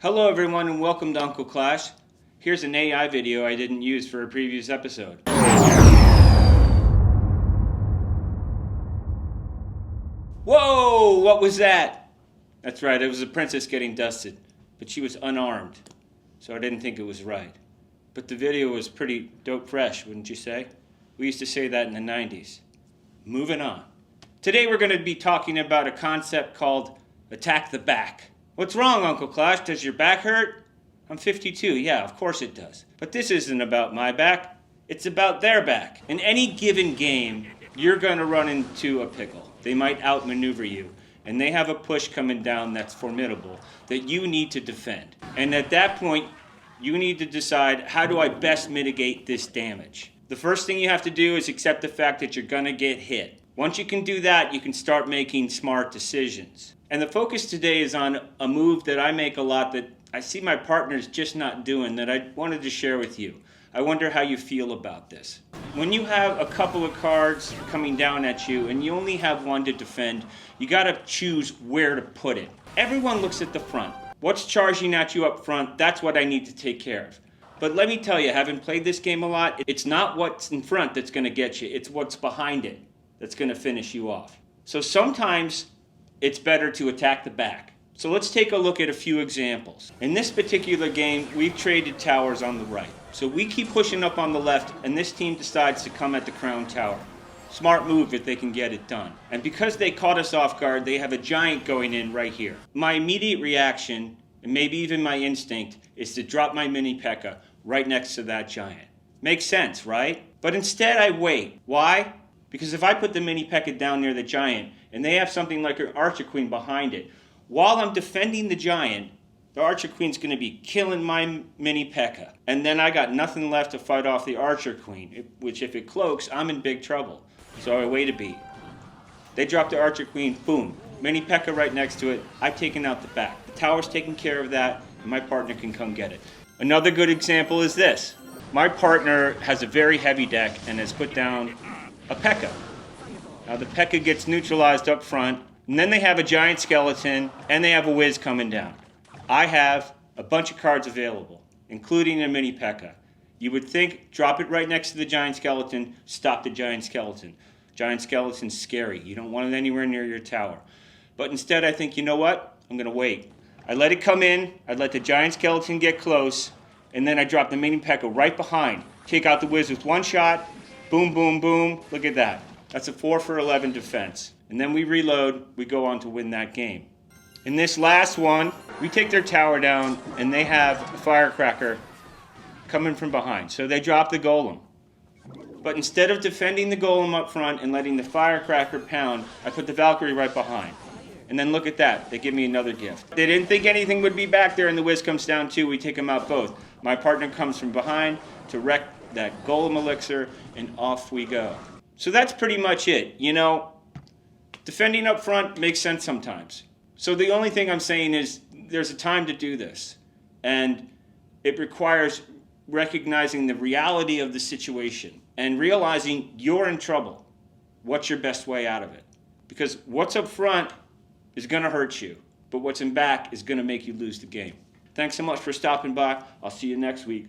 Hello everyone and welcome to Uncle Clash. Here's an AI video I didn't use for a previous episode. Whoa! What was that? That's right, it was a princess getting dusted, but she was unarmed, so I didn't think it was right. But the video was pretty dope fresh, wouldn't you say? We used to say that in the 90s. Moving on. Today we're going to be talking about a concept called attack the back. What's wrong, Uncle Clash? Does your back hurt? I'm 52, yeah, of course it does. But this isn't about my back, it's about their back. In any given game, you're going to run into a pickle. They might outmaneuver you, and they have a push coming down that's formidable that you need to defend. And at that point, you need to decide, how do I best mitigate this damage? The first thing you have to do is accept the fact that you're going to get hit. Once you can do that, you can start making smart decisions. And the focus today is on a move that I make a lot that I see my partners just not doing that I wanted to share with you. I wonder how you feel about this. When you have a couple of cards coming down at you and you only have one to defend, you got to choose where to put it. Everyone looks at the front. What's charging at you up front, that's what I need to take care of. But let me tell you, having played this game a lot, it's not what's in front that's going to get you, it's what's behind it that's going to finish you off. So sometimes it's better to attack the back. So let's take a look at a few examples. In this particular game, we've traded towers on the right. So we keep pushing up on the left, and this team decides to come at the crown tower. Smart move if they can get it done. And because they caught us off guard, they have a giant going in right here. My immediate reaction, and maybe even my instinct, is to drop my mini P.E.K.K.A. right next to that giant. Makes sense, right? But instead I wait. Why? Because if I put the mini P.E.K.K.A. down near the giant, and they have something like an Archer Queen behind it, while I'm defending the giant, the Archer Queen's going to be killing my mini P.E.K.K.A. And then I got nothing left to fight off the Archer Queen, which if it cloaks, I'm in big trouble. So I wait a beat. They drop the Archer Queen, boom. Mini P.E.K.K.A. right next to it. I've taken out the back. The tower's taking care of that, and my partner can come get it. Another good example is this. My partner has a very heavy deck and has put down a P.E.K.K.A. Now the P.E.K.K.A. gets neutralized up front, and then they have a giant skeleton, and they have a whiz coming down. I have a bunch of cards available, including a mini P.E.K.K.A. You would think, drop it right next to the giant skeleton, stop the giant skeleton. Giant skeleton's scary. You don't want it anywhere near your tower. But instead I think, you know what? I'm going to wait. I let it come in, I let the giant skeleton get close, and then I drop the mini P.E.K.K.A. right behind. Take out the whiz with one shot, boom, boom, boom. Look at that. That's a 4 for 11 defense. And then we reload, we go on to win that game. In this last one, we take their tower down, and they have a firecracker coming from behind. So they drop the golem. But instead of defending the golem up front and letting the firecracker pound, I put the Valkyrie right behind. And then look at that, they give me another gift. They didn't think anything would be back there, and the whiz comes down too. We take them out both. My partner comes from behind to wreck that golem elixir, and off we go. So that's pretty much it. You know, defending up front makes sense sometimes. So the only thing I'm saying is there's a time to do this. And it requires recognizing the reality of the situation and realizing you're in trouble. What's your best way out of it? Because what's up front is going to hurt you, but what's in back is going to make you lose the game. Thanks so much for stopping by. I'll see you next week.